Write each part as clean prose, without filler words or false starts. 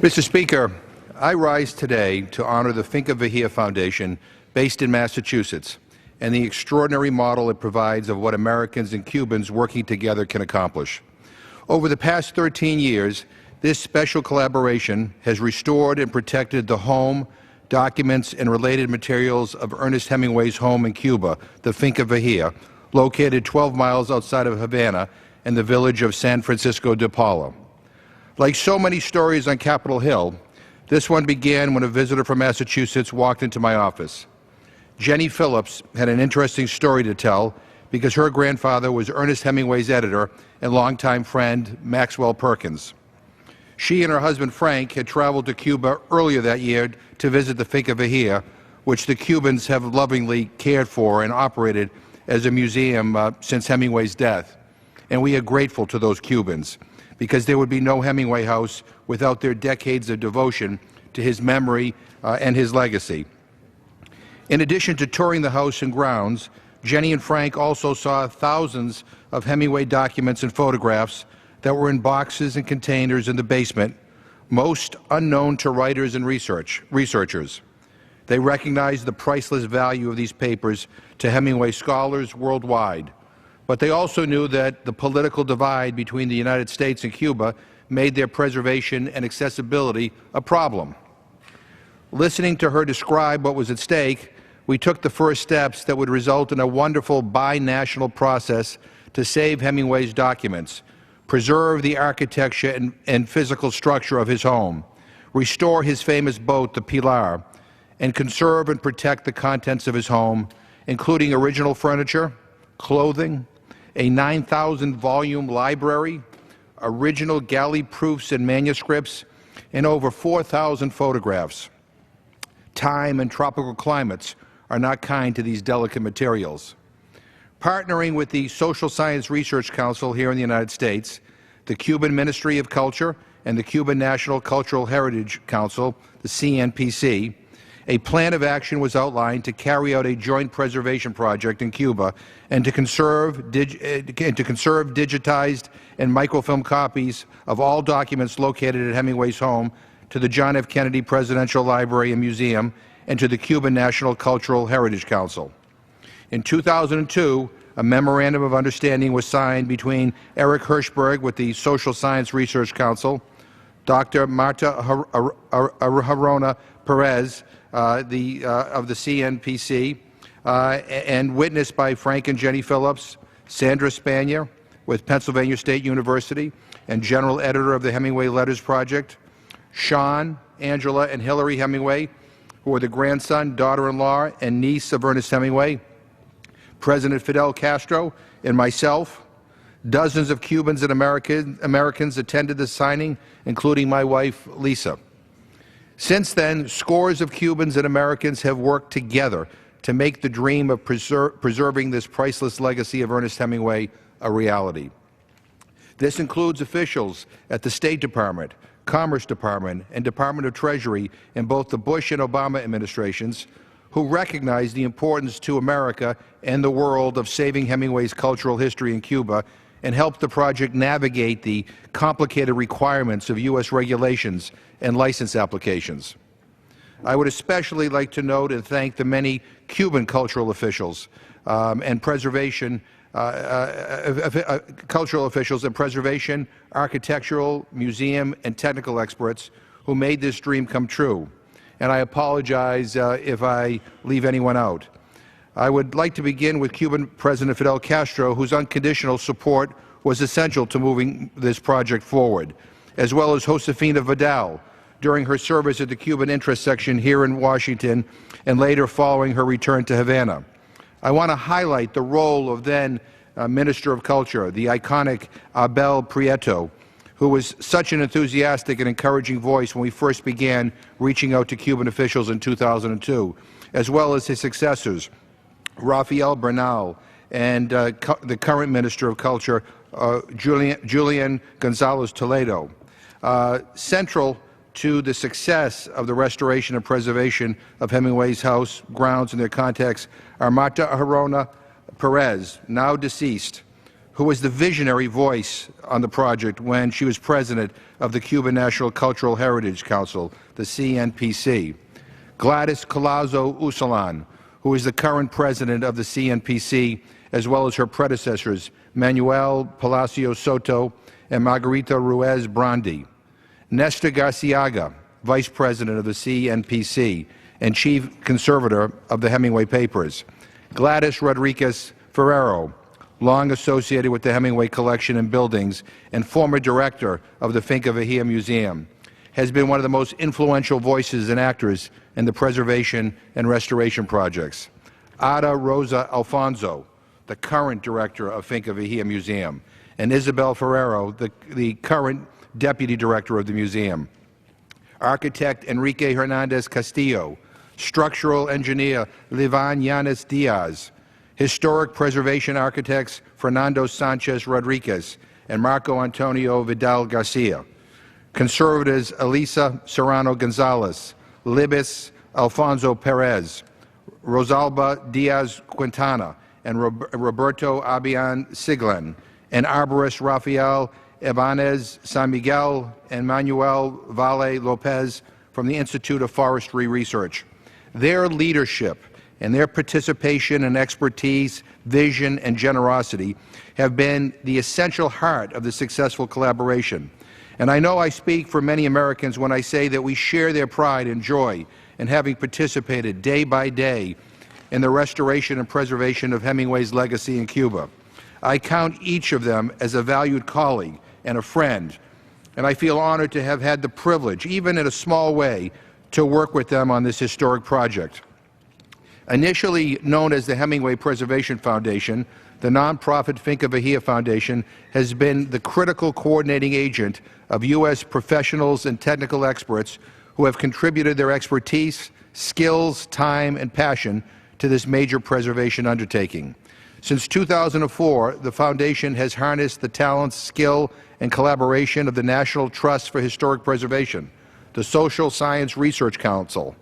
Mr. Speaker, I rise today to honor the Finca Vigia Foundation, based in Massachusetts, and the extraordinary model it provides of what Americans and Cubans working together can accomplish. Over the past 13 years, this special collaboration has restored and protected the home, documents, and related materials of Ernest Hemingway's home in Cuba, the Finca Vigia, located 12 miles outside of Havana in the village of San Francisco de Paula. Like so many stories on Capitol Hill, this one began when a visitor from Massachusetts walked into my office. Jenny Phillips had an interesting story to tell because her grandfather was Ernest Hemingway's editor and longtime friend Maxwell Perkins. She and her husband Frank had traveled to Cuba earlier that year to visit the Finca Vigia, which the Cubans have lovingly cared for and operated as a museum since Hemingway's death. And we are grateful to those Cubans, because there would be no Hemingway House without their decades of devotion to his memory and his legacy. In addition to touring the house and grounds, Jenny and Frank also saw thousands of Hemingway documents and photographs that were in boxes and containers in the basement, most unknown to writers and researchers. They recognized the priceless value of these papers to Hemingway scholars worldwide. But they also knew that the political divide between the United States and Cuba made their preservation and accessibility a problem. Listening to her describe what was at stake, we took the first steps that would result in a wonderful bi-national process to save Hemingway's documents, preserve the architecture and physical structure of his home, restore his famous boat, the Pilar, and conserve and protect the contents of his home, including original furniture, clothing, a 9,000-volume library, original galley proofs and manuscripts, and over 4,000 photographs. Time and tropical climates are not kind to these delicate materials. Partnering with the Social Science Research Council here in the United States, the Cuban Ministry of Culture, and the Cuban National Cultural Heritage Council, the CNPC, a plan of action was outlined to carry out a joint preservation project in Cuba and to conserve digitized and microfilm copies of all documents located at Hemingway's home to the John F. Kennedy Presidential Library and Museum and to the Cuban National Cultural Heritage Council. In 2002, a memorandum of understanding was signed between Eric Hirschberg with the Social Science Research Council, Dr. Marta Harona Perez of the CNPC, and witnessed by Frank and Jenny Phillips, Sandra Spanier with Pennsylvania State University and general editor of the Hemingway Letters Project, Sean, Angela, and Hillary Hemingway, who are the grandson, daughter-in-law, and niece of Ernest Hemingway, President Fidel Castro, and myself. Dozens of Cubans and Americans attended the signing, including my wife, Lisa. Since then, scores of Cubans and Americans have worked together to make the dream of preserving this priceless legacy of Ernest Hemingway a reality. This includes officials at the State Department, Commerce Department, and Department of Treasury in both the Bush and Obama administrations, who recognize the importance to America and the world of saving Hemingway's cultural history in Cuba and help the project navigate the complicated requirements of U.S. regulations and license applications. I would especially like to note and thank the many Cuban cultural officials and preservation architectural, museum, and technical experts who made this dream come true. And I apologize if I leave anyone out. I would like to begin with Cuban President Fidel Castro, whose unconditional support was essential to moving this project forward, as well as Josefina Vidal during her service at the Cuban Interest Section here in Washington and later following her return to Havana. I want to highlight the role of then Minister of Culture, the iconic Abel Prieto, who was such an enthusiastic and encouraging voice when we first began reaching out to Cuban officials in 2002, as well as his successors, Rafael Bernal, and the current Minister of Culture, Julian Gonzalez Toledo. Central to the success of the restoration and preservation of Hemingway's house, grounds, and their context are Marta Harona Perez, now deceased, who was the visionary voice on the project when she was president of the Cuban National Cultural Heritage Council, the CNPC. Gladys Collazo Usalan, who is the current president of the CNPC, as well as her predecessors, Manuel Palacio Soto and Margarita Ruiz Brandi. Nestor Garciaga, vice president of the CNPC and chief conservator of the Hemingway Papers. Gladys Rodriguez Ferrero, long associated with the Hemingway collection and buildings and former director of the Finca Vigia Museum, has been one of the most influential voices and actors in the preservation and restoration projects. Ada Rosa Alfonso, the current director of Finca Vigia Museum, and Isabel Ferrero, the current deputy director of the museum. Architect Enrique Hernandez Castillo, structural engineer Livan Yanis Diaz, historic preservation architects Fernando Sanchez Rodriguez and Marco Antonio Vidal Garcia, conservators Elisa Serrano Gonzalez, Libis Alfonso Perez, Rosalba Diaz Quintana, and Roberto Abian Siglen, and arborist Rafael Ibanez San Miguel and Manuel Valle Lopez from the Institute of Forestry Research. Their leadership and their participation and expertise, vision, and generosity have been the essential heart of the successful collaboration. And I know I speak for many Americans when I say that we share their pride and joy in having participated day by day in the restoration and preservation of Hemingway's legacy in Cuba. I count each of them as a valued colleague and a friend, and I feel honored to have had the privilege, even in a small way, to work with them on this historic project. Initially known as the Hemingway Preservation Foundation, the nonprofit Finca Vigia Foundation has been the critical coordinating agent of U.S. professionals and technical experts who have contributed their expertise, skills, time, and passion to this major preservation undertaking. Since 2004, the Foundation has harnessed the talents, skill, and collaboration of the National Trust for Historic Preservation, the Social Science Research Council,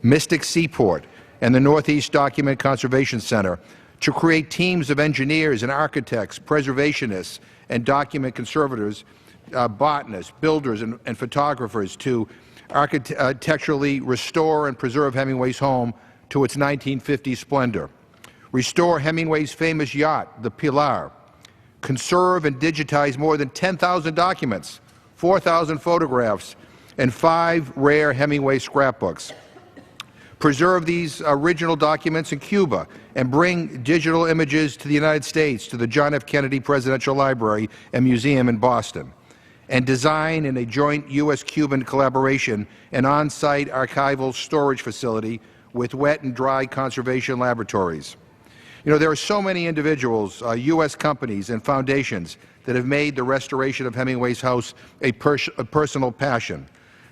Mystic Seaport, and the Northeast Document Conservation Center to create teams of engineers and architects, preservationists, and document conservators, botanists, builders, and photographers to architecturally restore and preserve Hemingway's home to its 1950s splendor, restore Hemingway's famous yacht, the Pilar, conserve and digitize more than 10,000 documents, 4,000 photographs, and 5 rare Hemingway scrapbooks, preserve these original documents in Cuba, and bring digital images to the United States, to the John F. Kennedy Presidential Library and Museum in Boston, and design, in a joint U.S.-Cuban collaboration, an on-site archival storage facility with wet and dry conservation laboratories. You know, there are so many individuals, U.S. companies, and foundations that have made the restoration of Hemingway's house a personal passion.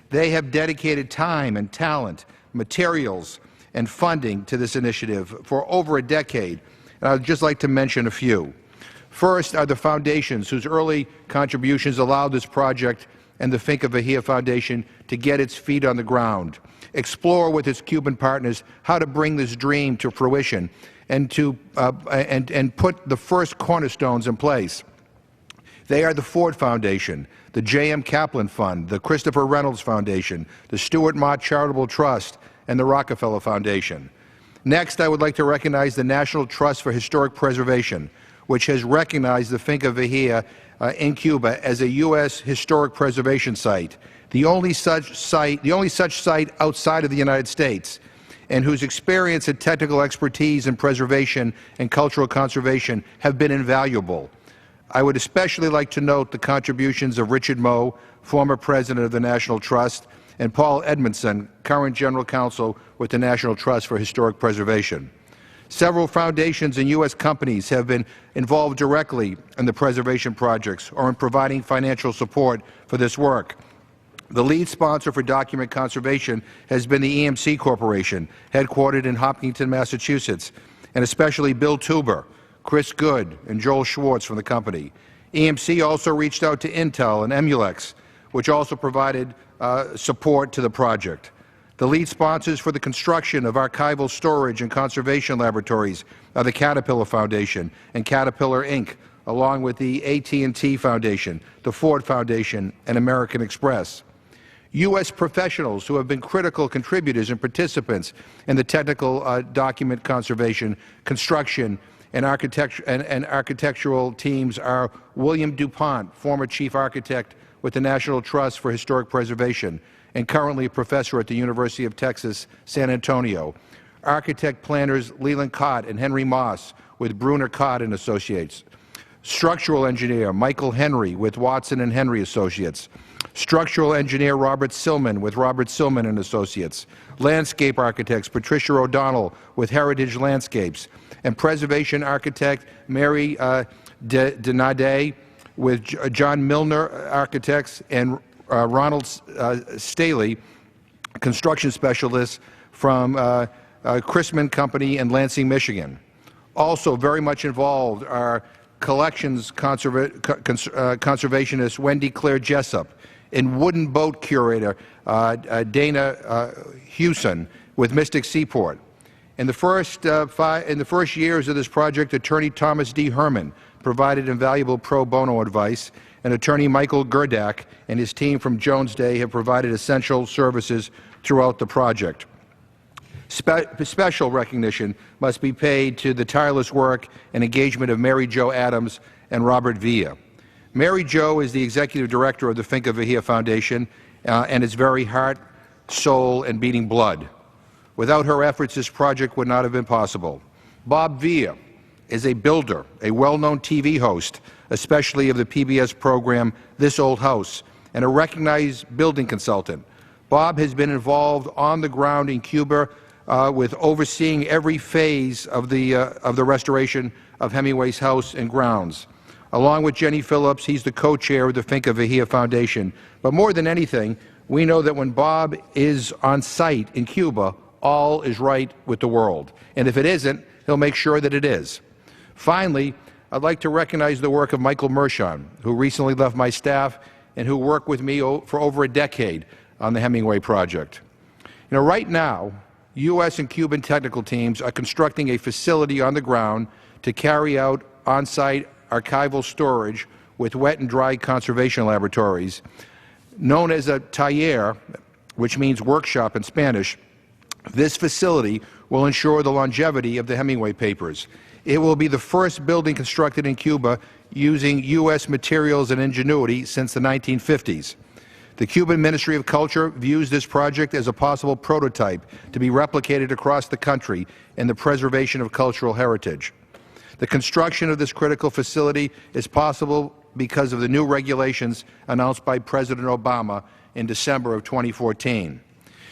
They have dedicated time and talent, materials, and funding to this initiative for over a decade, and I would just like to mention a few. First are the foundations whose early contributions allowed this project and the Finca Vigia Foundation to get its feet on the ground, explore with its Cuban partners how to bring this dream to fruition, and to put the first cornerstones in place. They are the Ford Foundation, the J.M. Kaplan Fund, the Christopher Reynolds Foundation, the Stuart Mott Charitable Trust, and the Rockefeller Foundation. Next, I would like to recognize the National Trust for Historic Preservation, which has recognized the Finca Vigia in Cuba as a U.S. historic preservation site, the only such site outside of the United States, and whose experience and technical expertise in preservation and cultural conservation have been invaluable. I would especially like to note the contributions of Richard Moe, former president of the National Trust, and Paul Edmondson, current general counsel with the National Trust for Historic Preservation. Several foundations and U.S. companies have been involved directly in the preservation projects or in providing financial support for this work. The lead sponsor for document conservation has been the EMC Corporation, headquartered in Hopkinton, Massachusetts, and especially Bill Tuber, Chris Good, and Joel Schwartz from the company. EMC also reached out to Intel and Emulex, which also provided support to the project. The lead sponsors for the construction of archival storage and conservation laboratories are the Caterpillar Foundation and Caterpillar, Inc., along with the AT&T Foundation, the Ford Foundation, and American Express. U.S. professionals who have been critical contributors and participants in the technical document conservation, construction, and architectural teams are William DuPont, former chief architect with the National Trust for Historic Preservation and currently a professor at the University of Texas, San Antonio. Architect planners Leland Cott and Henry Moss with Bruner Cott and Associates. Structural engineer Michael Henry with Watson and Henry Associates. Structural engineer Robert Silman with Robert Silman and Associates. Landscape architects Patricia O'Donnell with Heritage Landscapes. And preservation architect Mary Denade with John Milner Architects and Ronald Staley, construction specialist from Chrisman Company in Lansing, Michigan. Also very much involved are collections conservationist Wendy Claire Jessup and wooden boat curator Dana Hewson with Mystic Seaport. In the first years of this project, attorney Thomas D. Herman provided invaluable pro bono advice, and attorney Michael Gerdak and his team from Jones Day have provided essential services throughout the project. Special recognition must be paid to the tireless work and engagement of Mary Jo Adams and Robert Villa. Mary Jo is the executive director of the Finca Vigia Foundation and its very heart, soul, and beating blood. Without her efforts, this project would not have been possible. Bob Villa is a builder, a well-known TV host, especially of the PBS program This Old House, and a recognized building consultant. Bob has been involved on the ground in Cuba with overseeing every phase of the restoration of Hemingway's house and grounds. Along with Jenny Phillips, he's the co-chair of the Finca Vigia Foundation. But more than anything, we know that when Bob is on site in Cuba, all is right with the world. And if it isn't, he'll make sure that it is. Finally, I'd like to recognize the work of Michael Mershon, who recently left my staff and who worked with me for over a decade on the Hemingway project. You know, right now, U.S. and Cuban technical teams are constructing a facility on the ground to carry out on-site archival storage with wet and dry conservation laboratories. Known as a taller, which means workshop in Spanish, this facility will ensure the longevity of the Hemingway papers. It will be the first building constructed in Cuba using U.S. materials and ingenuity since the 1950s. The Cuban Ministry of Culture views this project as a possible prototype to be replicated across the country in the preservation of cultural heritage. The construction of this critical facility is possible because of the new regulations announced by President Obama in December of 2014.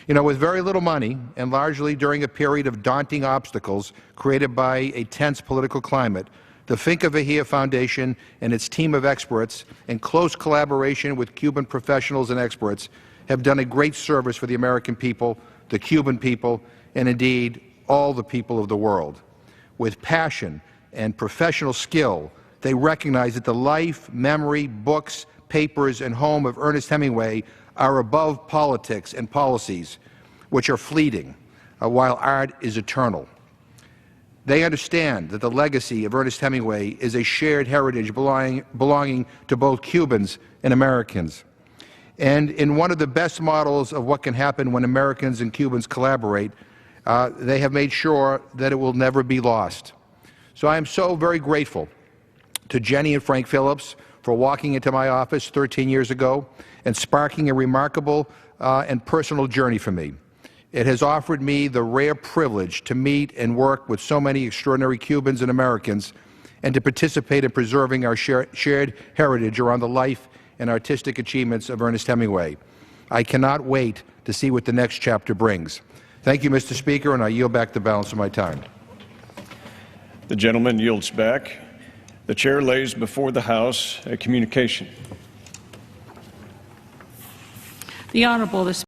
You know, with very little money and largely during a period of daunting obstacles created by a tense political climate, the Finca Vigia Foundation and its team of experts, in close collaboration with Cuban professionals and experts, have done a great service for the American people, the Cuban people, and indeed all the people of the world. With passion and professional skill, they recognize that the life, memory, books, papers, and home of Ernest Hemingway are above politics and policies, which are fleeting, while art is eternal. They understand that the legacy of Ernest Hemingway is a shared heritage belonging to both Cubans and Americans. And in one of the best models of what can happen when Americans and Cubans collaborate, they have made sure that it will never be lost. So I am so very grateful to Jenny and Frank Phillips for walking into my office 13 years ago and sparking a remarkable and personal journey for me. It has offered me the rare privilege to meet and work with so many extraordinary Cubans and Americans and to participate in preserving our shared heritage around the life and artistic achievements of Ernest Hemingway. I cannot wait to see what the next chapter brings. Thank you, Mr. Speaker, and I yield back the balance of my time. The gentleman yields back. The chair lays before the House a communication. The Honorable